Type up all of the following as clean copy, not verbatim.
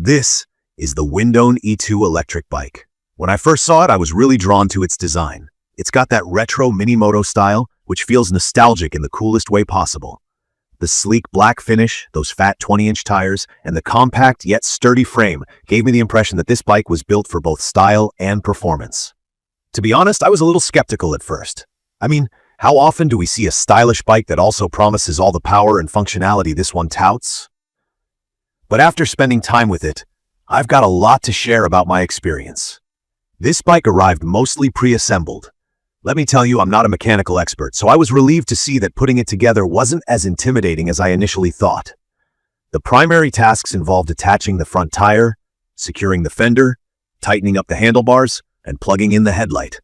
This is the Windone E2 Electric Bike. When I first saw it, I was really drawn to its design. It's got that retro mini-moto style, which feels nostalgic in the coolest way possible. The sleek black finish, those fat 20-inch tires, and the compact yet sturdy frame gave me the impression that this bike was built for both style and performance. To be honest, I was a little skeptical at first. I mean, how often do we see a stylish bike that also promises all the power and functionality this one touts? But after spending time with it, I've got a lot to share about my experience. This bike arrived mostly pre-assembled. Let me tell you, I'm not a mechanical expert, so I was relieved to see that putting it together wasn't as intimidating as I initially thought. The primary tasks involved attaching the front tire, securing the fender, tightening up the handlebars, and plugging in the headlight.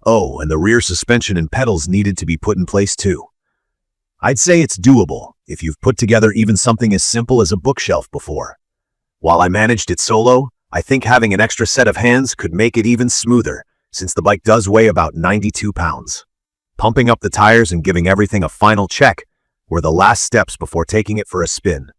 Oh, and the rear suspension and pedals needed to be put in place too. I'd say it's doable if you've put together even something as simple as a bookshelf before. While I managed it solo, I think having an extra set of hands could make it even smoother, since the bike does weigh about 92 pounds. Pumping up the tires and giving everything a final check were the last steps before taking it for a spin.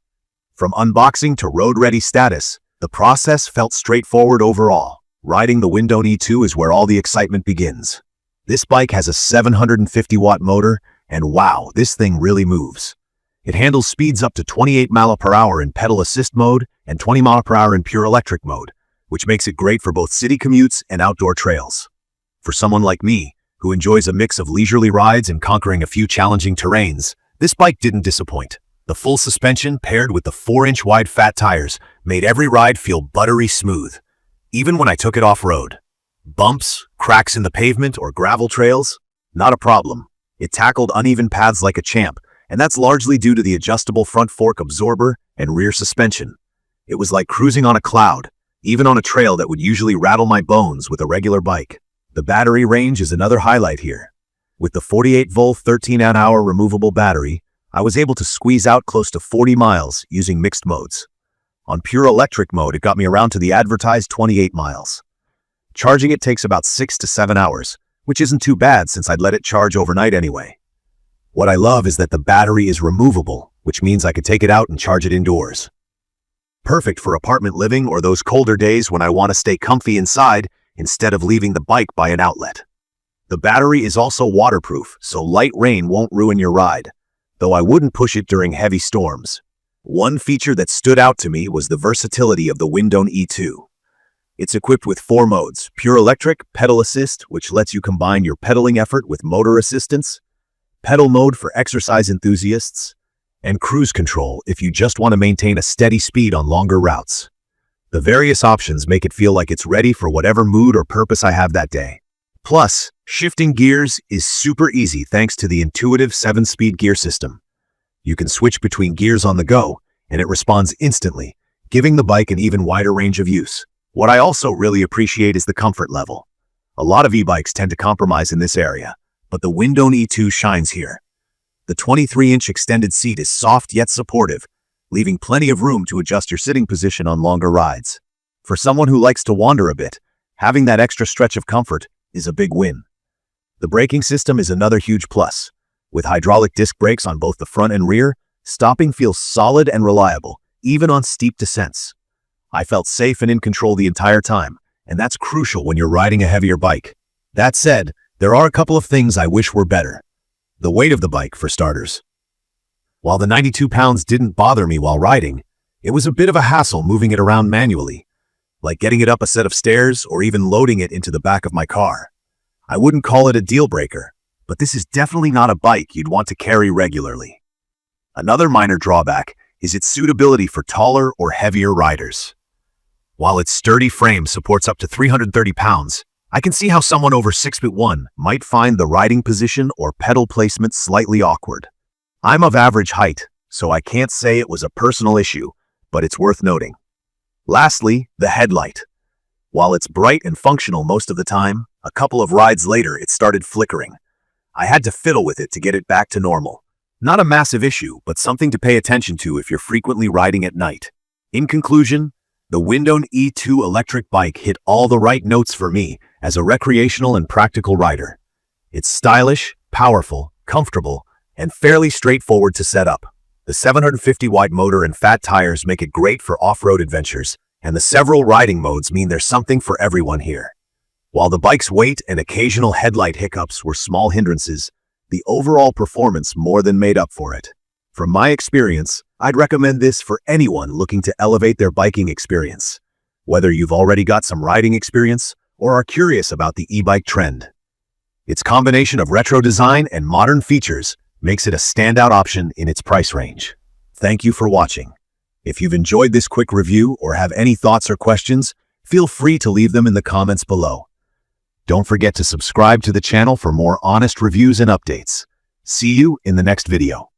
From unboxing to road-ready status, the process felt straightforward overall. Riding the Windone E2 is where all the excitement begins. This bike has a 750-watt motor, and wow, this thing really moves. It handles speeds up to 28 mph in pedal assist mode and 20 mph in pure electric mode, which makes it great for both city commutes and outdoor trails. For someone like me, who enjoys a mix of leisurely rides and conquering a few challenging terrains, this bike didn't disappoint. The full suspension paired with the 4-inch wide fat tires made every ride feel buttery smooth, even when I took it off-road. Bumps, cracks in the pavement, or gravel trails? Not a problem. It tackled uneven paths like a champ, and that's largely due to the adjustable front fork absorber and rear suspension. It was like cruising on a cloud, even on a trail that would usually rattle my bones with a regular bike. The battery range is another highlight here. With the 48-volt 13Ah removable battery, I was able to squeeze out close to 40 miles using mixed modes. On pure electric mode, it got me around to the advertised 28 miles. Charging it takes about 6 to 7 hours, which isn't too bad since I'd let it charge overnight anyway. What I love is that the battery is removable, which means I could take it out and charge it indoors. Perfect for apartment living or those colder days when I want to stay comfy inside instead of leaving the bike by an outlet. The battery is also waterproof, so light rain won't ruin your ride, though I wouldn't push it during heavy storms. One feature that stood out to me was the versatility of the Windone E2. It's equipped with 4 modes: pure electric, pedal assist, which lets you combine your pedaling effort with motor assistance, pedal mode for exercise enthusiasts, and cruise control if you just want to maintain a steady speed on longer routes. The various options make it feel like it's ready for whatever mood or purpose I have that day. Plus, shifting gears is super easy thanks to the intuitive 7-speed gear system. You can switch between gears on the go, and it responds instantly, giving the bike an even wider range of use. What I also really appreciate is the comfort level. A lot of e-bikes tend to compromise in this area, but the Windone E2 shines here. The 23-inch extended seat is soft yet supportive, leaving plenty of room to adjust your sitting position on longer rides. For someone who likes to wander a bit, having that extra stretch of comfort is a big win. The braking system is another huge plus. With hydraulic disc brakes on both the front and rear, stopping feels solid and reliable, even on steep descents. I felt safe and in control the entire time, and that's crucial when you're riding a heavier bike. That said, there are a couple of things I wish were better. The weight of the bike, for starters. While the 92 pounds didn't bother me while riding, it was a bit of a hassle moving it around manually, like getting it up a set of stairs or even loading it into the back of my car. I wouldn't call it a deal breaker, but this is definitely not a bike you'd want to carry regularly. Another minor drawback is its suitability for taller or heavier riders. While its sturdy frame supports up to 330 pounds, I can see how someone over 6'1" might find the riding position or pedal placement slightly awkward. I'm of average height, so I can't say it was a personal issue, but it's worth noting. Lastly, the headlight. While it's bright and functional most of the time, a couple of rides later it started flickering. I had to fiddle with it to get it back to normal. Not a massive issue, but something to pay attention to if you're frequently riding at night. In conclusion, the Windone E2 electric bike hit all the right notes for me as a recreational and practical rider. It's stylish, powerful, comfortable, and fairly straightforward to set up. The 750 wide motor and fat tires make it great for off-road adventures, and the several riding modes mean there's something for everyone here. While the bike's weight and occasional headlight hiccups were small hindrances, the overall performance more than made up for it. From my experience, I'd recommend this for anyone looking to elevate their biking experience, whether you've already got some riding experience or are curious about the e-bike trend. Its combination of retro design and modern features makes it a standout option in its price range. Thank you for watching. If you've enjoyed this quick review or have any thoughts or questions, feel free to leave them in the comments below. Don't forget to subscribe to the channel for more honest reviews and updates. See you in the next video.